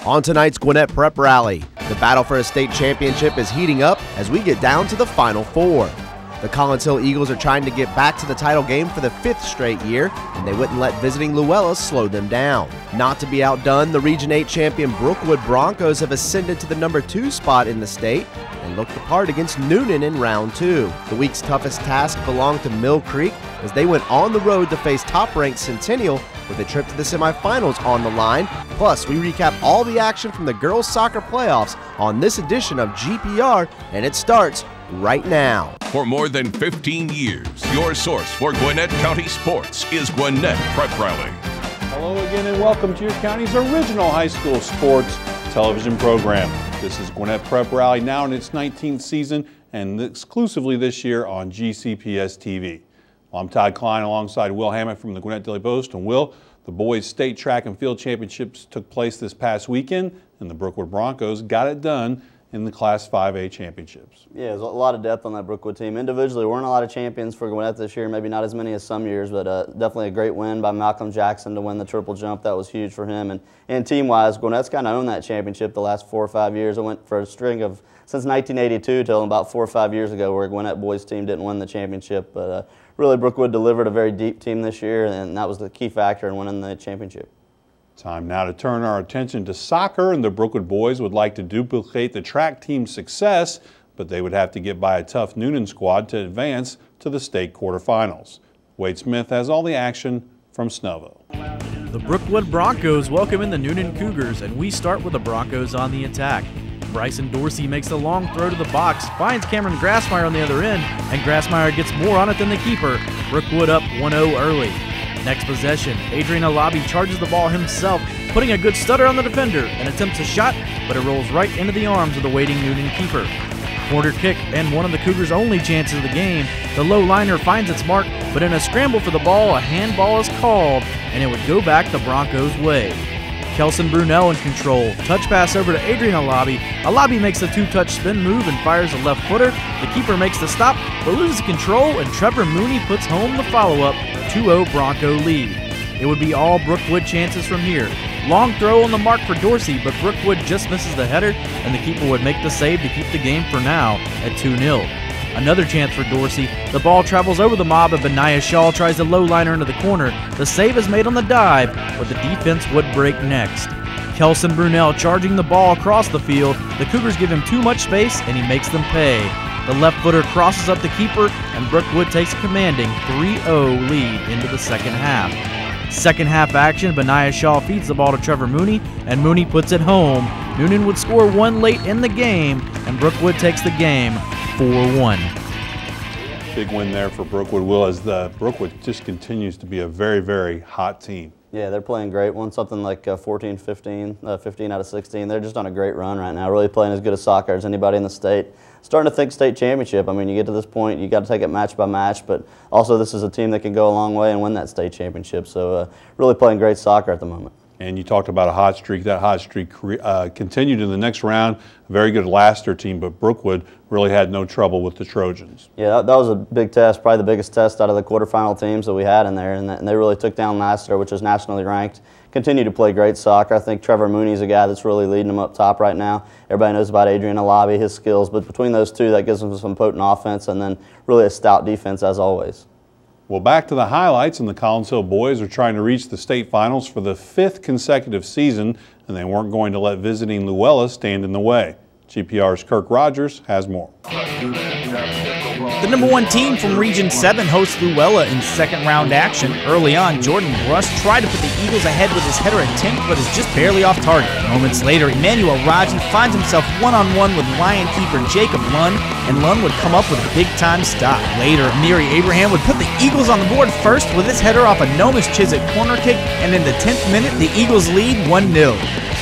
On tonight's Gwinnett Prep Rally, the battle for a state championship is heating up as we get down to the Final Four. The Collins Hill Eagles are trying to get back to the title game for the 5th straight year, and they wouldn't let visiting Luella slow them down. Not to be outdone, the Region 8 champion Brookwood Broncos have ascended to the number 2 spot in the state and looked the part against Newnan in round 2. The week's toughest task belonged to Mill Creek as they went on the road to face top-ranked Centennial with a trip to the semifinals on the line. Plus, we recap all the action from the girls soccer playoffs on this edition of GPR, and it starts right now. For more than 15 years, your source for Gwinnett County sports is Gwinnett Prep Rally. Hello again and welcome to your county's original high school sports television program. This is Gwinnett Prep Rally, now in its 19th season and exclusively this year on GCPS TV. Well, I'm Todd Klein alongside Will Hammett from the Gwinnett Daily Post. And Will, the boys' state track and field championships took place this past weekend, and the Brookwood Broncos got it done in the Class 5A championships. Yeah, there's a lot of depth on that Brookwood team. Individually, weren't a lot of champions for Gwinnett this year, maybe not as many as some years, but definitely a great win by Malcolm Jackson to win the triple jump. That was huge for him. And team-wise, Gwinnett's kind of owned that championship the last 4 or 5 years. It went for a string of, since 1982 till about 4 or 5 years ago, where a Gwinnett boys team didn't win the championship. But really, Brookwood delivered a very deep team this year, and that was the key factor in winning the championship. Time now to turn our attention to soccer, and the Brookwood boys would like to duplicate the track team's success, but they would have to get by a tough Newnan squad to advance to the state quarterfinals. Wade Smith has all the action from Snellville. The Brookwood Broncos welcome in the Newnan Cougars, and we start with the Broncos on the attack. Bryson Dorsey makes a long throw to the box, finds Cameron Grassmeyer on the other end, and Grassmeyer gets more on it than the keeper. Brookwood up 1-0 early. Next possession, Adrian Alabi charges the ball himself, putting a good stutter on the defender and attempts a shot, but it rolls right into the arms of the waiting Newnan keeper. Corner kick and one of the Cougars' only chances of the game. The low liner finds its mark, but in a scramble for the ball, a handball is called, and it would go back the Broncos' way. Kelson Brunel in control. Touch pass over to Adrian Alabi. Alabi makes a 2-touch spin move and fires a left footer. The keeper makes the stop, but loses control, and Trevor Mooney puts home the follow-up. 2-0 Bronco lead. It would be all Brookwood chances from here. Long throw on the mark for Dorsey, but Brookwood just misses the header, and the keeper would make the save to keep the game for now at 2-0. Another chance for Dorsey. The ball travels over the mob, and Benaiah Shaw tries the low liner into the corner. The save is made on the dive, but the defense would break next. Kelson Brunel charging the ball across the field. The Cougars give him too much space, and he makes them pay. The left footer crosses up the keeper, and Brookwood takes a commanding 3-0 lead into the second half. Second half action, Benaiah Shaw feeds the ball to Trevor Mooney, and Mooney puts it home. Newnan would score one late in the game, and Brookwood takes the game 4-1. Big win there for Brookwood, Will, as the Brookwood just continues to be a very, very hot team. Yeah, they're playing great. Won something like 14, 15 out of 16. They're just on a great run right now, really playing as good as soccer as anybody in the state. Starting to think state championship. I mean, you get to this point, you got to take it match by match, but also this is a team that can go a long way and win that state championship. So really playing great soccer at the moment. And you talked about a hot streak. That hot streak continued in the next round. A very good Laster team, but Brookwood really had no trouble with the Trojans. Yeah, that was a big test, probably the biggest test out of the quarterfinal teams that we had in there, and they really took down Laster, which is nationally ranked. Continue to play great soccer. I think Trevor Mooney's a guy that's really leading them up top right now. Everybody knows about Adrian Alabi, his skills, but between those two, that gives them some potent offense and then really a stout defense as always. Well, back to the highlights, and the Collins Hill boys are trying to reach the state finals for the 5th consecutive season, and they weren't going to let visiting Luella stand in the way. GPR's Kirk Rogers has more. The number 1 team from Region 7 hosts Luella in second round action. Early on, Jordan Bruss tried to put the Eagles ahead with his header attempt, but is just barely off target. Moments later, Emmanuel Raji finds himself one-on-one with Lion keeper Jacob Lund, and Lund would come up with a big-time stop. Later, Amiri Abraham would put the Eagles on the board first with his header off a Nomis Chiswick corner kick, and in the 10th minute, the Eagles lead 1-0.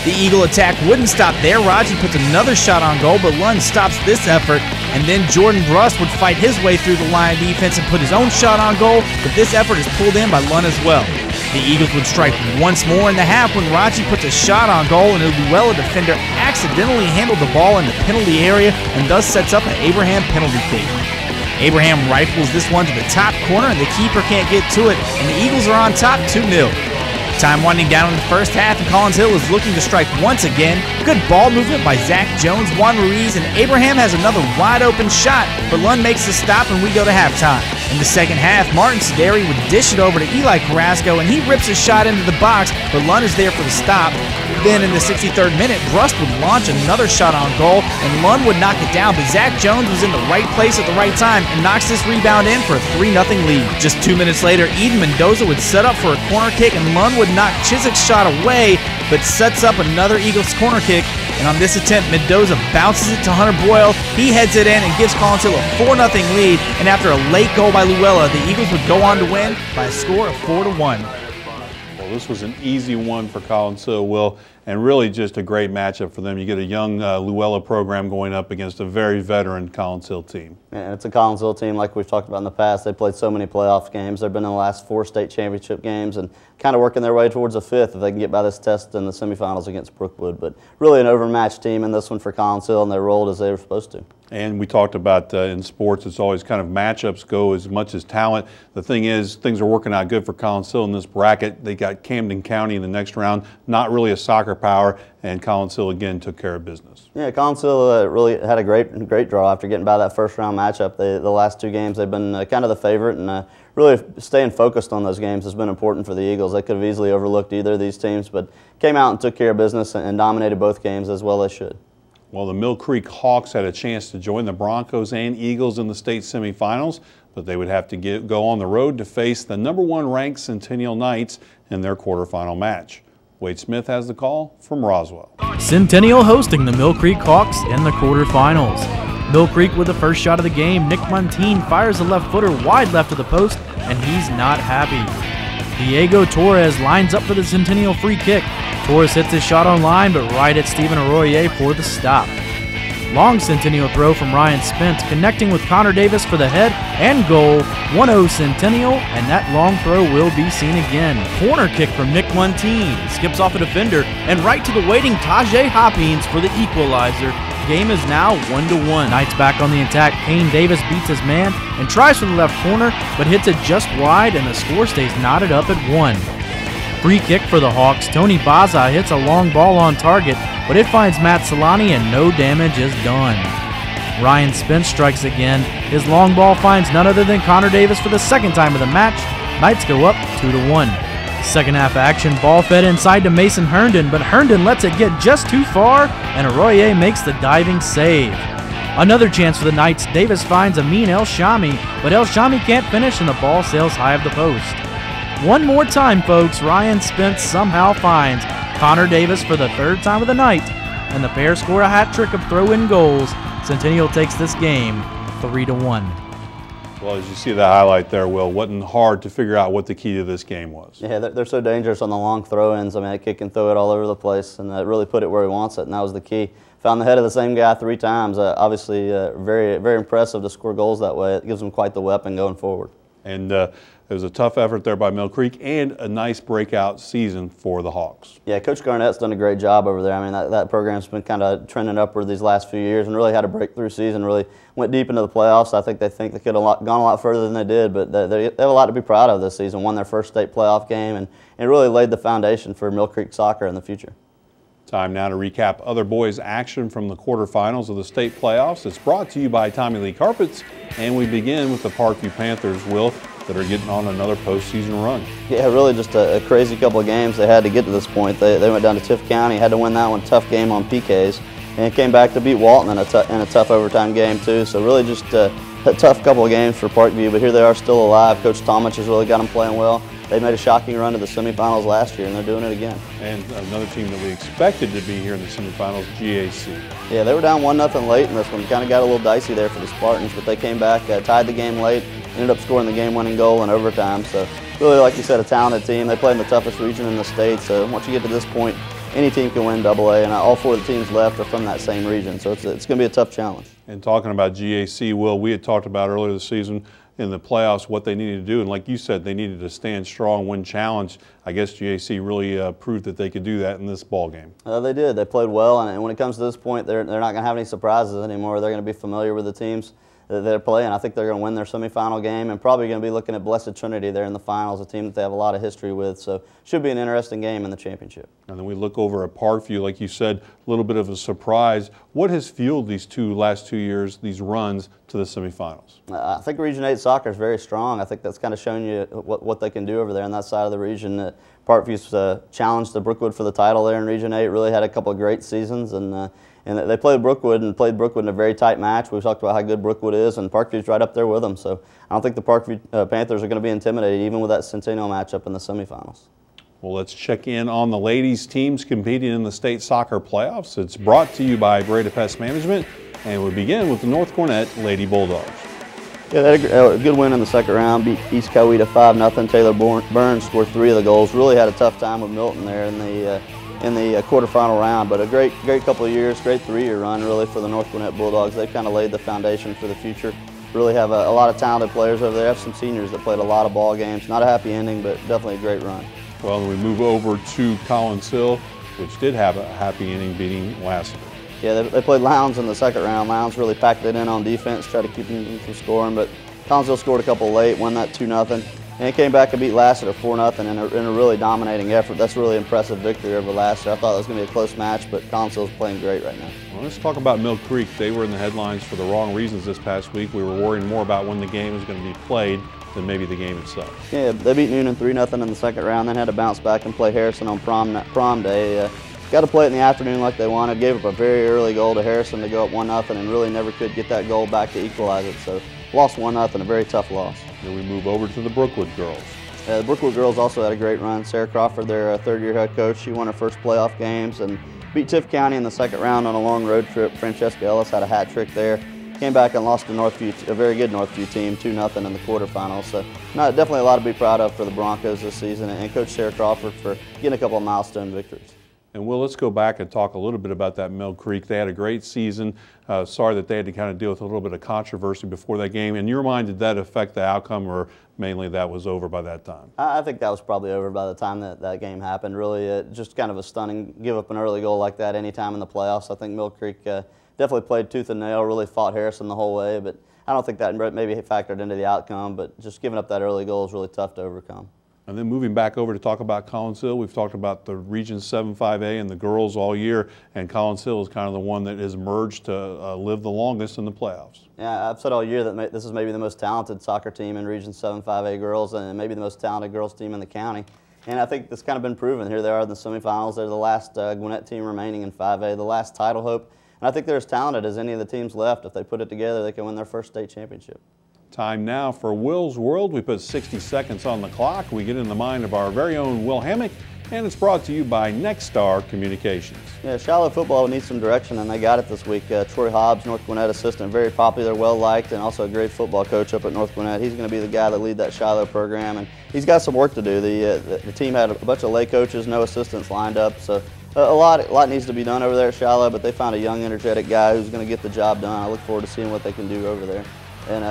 The Eagle attack wouldn't stop there. Raji puts another shot on goal, but Lund stops this effort, and then Jordan Bruss would fight his way through the Lion defense and put his own shot on goal, but this effort is pulled in by Lund as well. The Eagles would strike once more in the half when Raji puts a shot on goal, and a Luella defender accidentally handled the ball in the penalty area and thus sets up an Abraham penalty kick. Abraham rifles this one to the top corner, and the keeper can't get to it, and the Eagles are on top 2-0. Time winding down in the first half, and Collins Hill is looking to strike once again. Good ball movement by Zach Jones, Juan Ruiz, and Abraham has another wide-open shot, but Lund makes the stop, and we go to halftime. In the second half, Martin Sederi would dish it over to Eli Carrasco, and he rips a shot into the box, but Lund is there for the stop. Then in the 63rd minute, Brust would launch another shot on goal, and Lund would knock it down, but Zach Jones was in the right place at the right time and knocks this rebound in for a 3-0 lead. Just 2 minutes later, Eden Mendoza would set up for a corner kick, and Lund would knock Chiswick's shot away, but sets up another Eagles corner kick. And on this attempt, Mendoza bounces it to Hunter Boyle. He heads it in and gives Collins Hill a 4-0 lead. And after a late goal by Luella, the Eagles would go on to win by a score of 4-1. Well, this was an easy one for Collins Hill, Will, and really just a great matchup for them. You get a young Luella program going up against a very veteran Collins Hill team. Yeah, it's a Collins Hill team like we've talked about in the past. They played so many playoff games. They've been in the last 4 state championship games and kind of working their way towards a 5th if they can get by this test in the semifinals against Brookwood. But really an overmatched team in this one for Collins Hill, and they rolled as they were supposed to. And we talked about in sports, it's always kind of matchups go as much as talent. The thing is, things are working out good for Collins Hill in this bracket. They got Camden County in the next round, not really a soccer power, and Collins Hill again took care of business. Yeah, Collins Hill really had a great draw after getting by that first round matchup. The last 2 games they've been kind of the favorite, and really staying focused on those games has been important for the Eagles. They could have easily overlooked either of these teams, but came out and took care of business and dominated both games as well as should. Well, the Mill Creek Hawks had a chance to join the Broncos and Eagles in the state semifinals, but they would have to go on the road to face the #1 ranked Centennial Knights in their quarterfinal match. Wade Smith has the call from Roswell. Centennial hosting the Mill Creek Hawks in the quarterfinals. Mill Creek with the first shot of the game. Nick Montine fires a left footer wide left of the post, and he's not happy. Diego Torres lines up for the Centennial free kick. Torres hits his shot on line, but right at Stephen Arroyo for the stop. Long Centennial throw from Ryan Spence, connecting with Connor Davis for the head and goal. 1-0 Centennial, and that long throw will be seen again. Corner kick from Nick Montine, skips off a defender, and right to the waiting Tajay Hopkins for the equalizer. Game is now 1-1. Knights back on the attack. Kane Davis beats his man and tries for the left corner, but hits it just wide, and the score stays knotted up at 1. Free kick for the Hawks. Tony Baza hits a long ball on target, but it finds Matt Solani and no damage is done. Ryan Spence strikes again. His long ball finds none other than Connor Davis for the second time of the match. Knights go up 2-1. Second half action, ball fed inside to Mason Herndon, but Herndon lets it get just too far, and Arroyo makes the diving save. Another chance for the Knights. Davis finds Amin El Shami, but El Shami can't finish, and the ball sails high of the post. One more time, folks, Ryan Spence somehow finds Connor Davis for the 3rd time of the night, and the pair score a hat trick of throw-in goals. Centennial takes this game 3-1. Well, as you see the highlight there, Will, wasn't hard to figure out what the key to this game was. Yeah, they're so dangerous on the long throw-ins. I mean, they kick and throw it all over the place, and really put it where he wants it, and that was the key. Found the head of the same guy 3 times. Obviously, very, very impressive to score goals that way. It gives them quite the weapon going forward. And it was a tough effort there by Mill Creek and a nice breakout season for the Hawks. Yeah, Coach Garnett's done a great job over there. I mean, that program's been kind of trending upward these last few years and really had a breakthrough season, really went deep into the playoffs. I think they could have gone a lot further than they did, but they have a lot to be proud of this season. Won their first state playoff game and really laid the foundation for Mill Creek soccer in the future. Time now to recap other boys' action from the quarterfinals of the state playoffs. It's brought to you by Tommy Lee Carpets, and we begin with the Parkview Panthers, Will, that are getting on another postseason run. Yeah, really just a crazy couple of games they had to get to this point. They went down to Tiff County, had to win that one, tough game on PKs, and came back to beat Walton in a tough overtime game too. So really just a tough couple of games for Parkview, but here they are still alive. Coach Tomich has really got them playing well. They made a shocking run to the semifinals last year, and they're doing it again. And another team that we expected to be here in the semifinals, GAC. Yeah, they were down 1-0 late in this one. Kind of got a little dicey there for the Spartans, but they came back, tied the game late, ended up scoring the game-winning goal in overtime. So really, like you said, a talented team. They play in the toughest region in the state, so once you get to this point, any team can win AA, and all 4 of the teams left are from that same region, so it's going to be a tough challenge. And talking about GAC, Will, we had talked about earlier this season in the playoffs what they needed to do, and like you said, they needed to stand strong, win challenge. I guess GAC really proved that they could do that in this ball game. They did. They played well, and when it comes to this point, they're not going to have any surprises anymore. They're going to be familiar with the teams they're playing. I think they're going to win their semifinal game and probably going to be looking at Blessed Trinity there in the finals, a team that they have a lot of history with. So should be an interesting game in the championship. And then we look over at Parkview, like you said, a little bit of a surprise. What has fueled these last 2 years, these runs to the semifinals? I think Region 8 soccer is very strong. I think that's kind of shown you what they can do over there on that side of the region. Parkview's challenged the Brookwood for the title there in Region 8, really had a couple of great seasons, and they played Brookwood in a very tight match. We've talked about how good Brookwood is, and Parkview's right up there with them. So I don't think the Parkview Panthers are going to be intimidated, even with that Centennial matchup in the semifinals. Well, let's check in on the ladies' teams competing in the state soccer playoffs. It's brought to you by Breda Pest Management, and we begin with the North Gwinnett Lady Bulldogs. Yeah, they had a good win in the second round, beat East Coweta 5-0. Taylor Burns scored 3 of the goals. Really had a tough time with Milton there in the quarterfinal round, but a great couple of years, great 3-year run really for the North Gwinnett Bulldogs. They've kind of laid the foundation for the future. Really have a lot of talented players over there. Have some seniors that played a lot of ball games. Not a happy ending, but definitely a great run. Well, then we move over to Collins Hill, which did have a happy inning, beating Lassiter. Yeah, they played Lowndes in the second round. Lowndes really packed it in on defense, tried to keep them from scoring, but Collins Hill scored a couple late, won that 2-0. And it came back and beat Lassiter 4-0 in a really dominating effort. That's a really impressive victory over Lassiter. I thought it was going to be a close match, but Collins Hill's playing great right now. Well, let's talk about Mill Creek. They were in the headlines for the wrong reasons this past week. We were worrying more about when the game was going to be played than maybe the game itself. Yeah, they beat Newnan 3-0 in the second round, then had to bounce back and play Harrison on prom day. Got to play it in the afternoon like they wanted. Gave up a very early goal to Harrison to go up 1-0 and really never could get that goal back to equalize it. So lost 1-0, a very tough loss. Then we move over to the Brookwood girls. The Brookwood girls also had a great run. Sarah Crawford, their third-year head coach, she won her first playoff games and beat Tift County in the second round on a long road trip. Francesca Ellis had a hat trick there. Came back and lost to Northview, a very good Northview team, 2-0 in the quarterfinals. So definitely a lot to be proud of for the Broncos this season, and Coach Sarah Crawford for getting a couple of milestone victories. And Will, let's go back and talk a little bit about that Mill Creek. They had a great season. Sorry that they had to kind of deal with a little bit of controversy before that game. In your mind, did that affect the outcome, or mainly that was over by that time? I think that was probably over by the time that game happened. Really, just kind of a stunning give up an early goal like that any time in the playoffs. I think Mill Creek definitely played tooth and nail, really fought Harrison the whole way, but I don't think that maybe factored into the outcome, but just giving up that early goal is really tough to overcome. And then moving back over to talk about Collins Hill, we've talked about the Region 7-5A and the girls all year, and Collins Hill is kind of the one that has emerged to live the longest in the playoffs. Yeah, I've said all year that this is maybe the most talented soccer team in Region 7-5A girls and maybe the most talented girls team in the county. And I think that's kind of been proven. Here they are in the semifinals. They're the last Gwinnett team remaining in 5A, the last title hope. And I think they're as talented as any of the teams left. If they put it together, they can win their first state championship. Time now for Will's World. We put 60 seconds on the clock. We get in the mind of our very own Will Hammock, and it's brought to you by Nexstar Communications. Yeah, Shiloh football needs some direction, and they got it this week. Troy Hobbs, North Gwinnett assistant, very popular, well-liked, and also a great football coach up at North Gwinnett. He's going to be the guy that lead that Shiloh program, and he's got some work to do. The team had a bunch of lay coaches, no assistants lined up, so a lot needs to be done over there at Shiloh, but they found a young, energetic guy who's going to get the job done. I look forward to seeing what they can do over there. And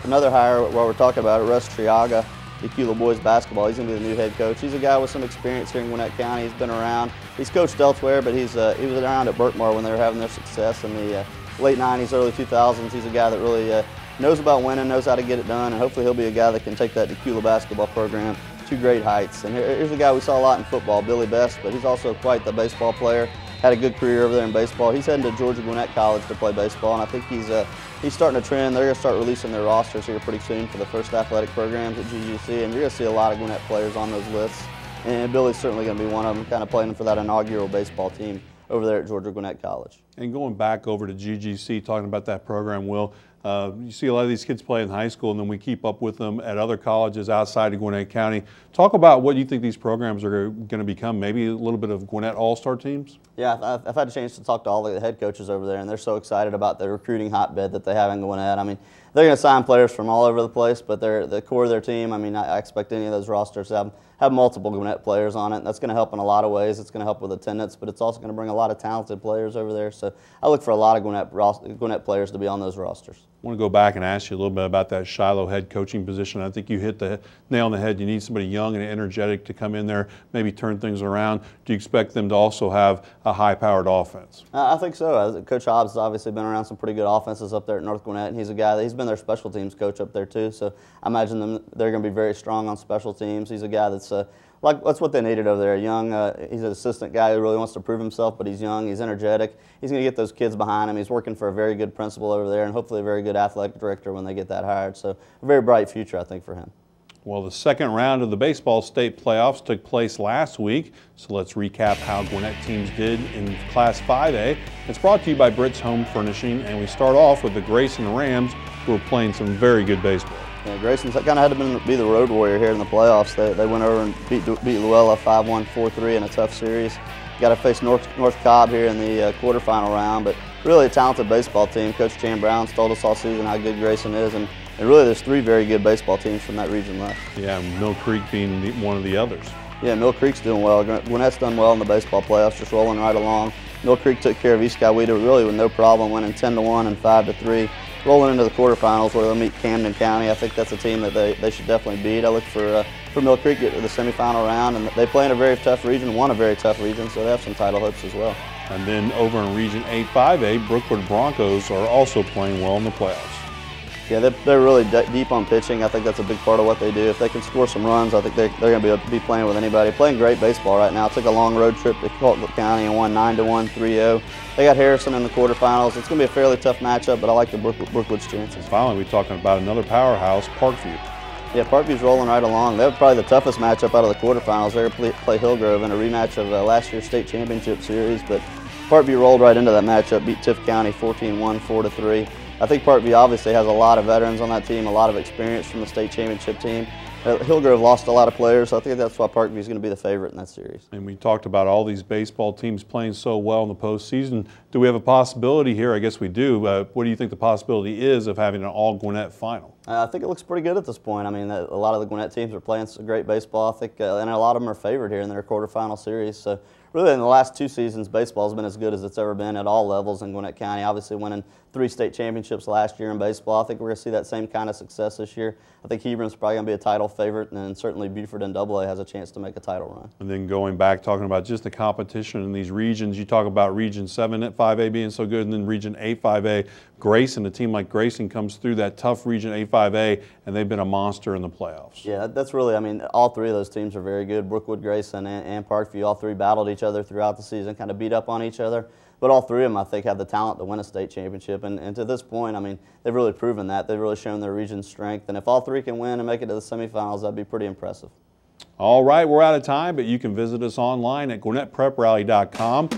another hire while we're talking about it, Russ Triaga, the Kula boys basketball. He's going to be the new head coach. He's a guy with some experience here in Gwinnett County. He's been around. He's coached elsewhere, but he was around at Berkmar when they were having their success in the late 90s, early 2000s. He's a guy that really knows about winning, knows how to get it done, and hopefully he'll be a guy that can take that Kula basketball program to great heights. And here's a guy we saw a lot in football, Billy Best, but he's also quite the baseball player. Had a good career over there in baseball. He's heading to Georgia Gwinnett College to play baseball, and I think he's starting a trend. They're going to start releasing their rosters here pretty soon for the first athletic programs at GGC, and you're going to see a lot of Gwinnett players on those lists. And Billy's certainly going to be one of them, kind of playing for that inaugural baseball team over there at Georgia Gwinnett College. And going back over to GGC, talking about that program, Will, you see a lot of these kids play in high school, and then we keep up with them at other colleges outside of Gwinnett County. Talk about what you think these programs are going to become, maybe a little bit of Gwinnett all-star teams? Yeah, I've had a chance to talk to all the head coaches over there, and they're so excited about the recruiting hotbed that they have in Gwinnett. I mean, they're going to sign players from all over the place, but the core of their team, I mean, I expect any of those rosters to have multiple Gwinnett players on it. That's going to help in a lot of ways. It's going to help with attendance, but it's also going to bring a lot of talented players over there. So So I look for a lot of Gwinnett players to be on those rosters. I want to go back and ask you a little bit about that Shiloh head coaching position. I think you hit the nail on the head. You need somebody young and energetic to come in there, maybe turn things around. Do you expect them to also have a high-powered offense? I think so. Coach Hobbs has obviously been around some pretty good offenses up there at North Gwinnett, and he's a guy that he's been their special teams coach up there too. So I imagine they're going to be very strong on special teams. He's a guy that's that's what they needed over there. Young, he's an assistant guy who really wants to prove himself, but he's young, he's energetic. He's going to get those kids behind him. He's working for a very good principal over there and hopefully a very good athletic director when they get that hired. So a very bright future, I think, for him. Well, the second round of the baseball state playoffs took place last week, so let's recap how Gwinnett teams did in Class 5A. It's brought to you by Britt's Home Furnishing, and we start off with the Grayson Rams, who are playing some very good baseball. Yeah, Grayson's kind of had to be the road warrior here in the playoffs. They went over and beat Luella 5-1, 4-3 in a tough series. Got to face North Cobb here in the quarterfinal round, but really a talented baseball team. Coach Chan Brown's told us all season how good Grayson is, and really there's 3 very good baseball teams from that region left. Yeah, Mill Creek being one of the others. Yeah, Mill Creek's doing well. Gwinnett's done well in the baseball playoffs, just rolling right along. Mill Creek took care of East Coweta really with no problem, winning 10-1 and 5-3. Rolling into the quarterfinals where they'll meet Camden County. I think that's a team that they should definitely beat. I look for Mill Creek to get to the semifinal round, and they play in a very tough region, won a very tough region, so they have some title hopes as well. And then over in Region 8-5A, Brookwood Broncos are also playing well in the playoffs. Yeah, they're really deep on pitching. I think that's a big part of what they do. If they can score some runs, I think they're going to be playing with anybody. Playing great baseball right now. Took a long road trip to Colquitt County and won 9-1, 3-0. They got Harrison in the quarterfinals. It's going to be a fairly tough matchup, but I like the Brookwood's chances. Finally, we're talking about another powerhouse, Parkview. Yeah, Parkview's rolling right along. They're probably the toughest matchup out of the quarterfinals. They're going to play Hillgrove in a rematch of last year's state championship series, but Parkview rolled right into that matchup, beat Tift County 14-1, 4-3. I think Parkview obviously has a lot of veterans on that team, a lot of experience from the state championship team. Hillgrove lost a lot of players, so I think that's why Parkview is going to be the favorite in that series. And we talked about all these baseball teams playing so well in the postseason. Do we have a possibility here? I guess we do. What do you think the possibility is of having an all-Gwinnett final? I think it looks pretty good at this point. I mean, a lot of the Gwinnett teams are playing some great baseball. I think, and a lot of them are favored here in their quarterfinal series. So really, in the last 2 seasons, baseball has been as good as it's ever been at all levels in Gwinnett County. Obviously, winning 3 state championships last year in baseball. I think we're going to see that same kind of success this year. I think Hebron's probably going to be a title favorite, and then certainly Buford and AA has a chance to make a title run. And then going back, talking about just the competition in these regions, you talk about Region 7 at 5A being so good, and then Region 8 5A. Grayson, a team like Grayson comes through that tough Region 8 5A, and they've been a monster in the playoffs. Yeah, that's really, I mean, all 3 of those teams are very good. Brookwood, Grayson, and Parkview, all 3 battled each other throughout the season, kind of beat up on each other. But all 3 of them, I think, have the talent to win a state championship. And to this point, I mean, they've really proven that. They've really shown their region's strength. And if all 3 can win and make it to the semifinals, that'd be pretty impressive. All right, we're out of time, but you can visit us online at GwinnettPrepRally.com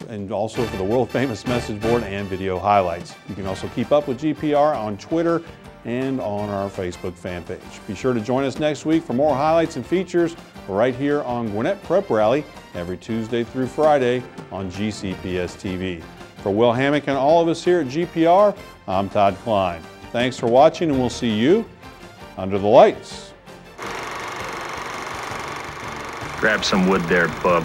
and also for the world-famous message board and video highlights. You can also keep up with GPR on Twitter and on our Facebook fan page. Be sure to join us next week for more highlights and features right here on Gwinnett Prep Rally every Tuesday through Friday on GCPS TV. For Will Hammock and all of us here at GPR, I'm Todd Klein. Thanks for watching, and we'll see you under the lights. Grab some wood there, bub.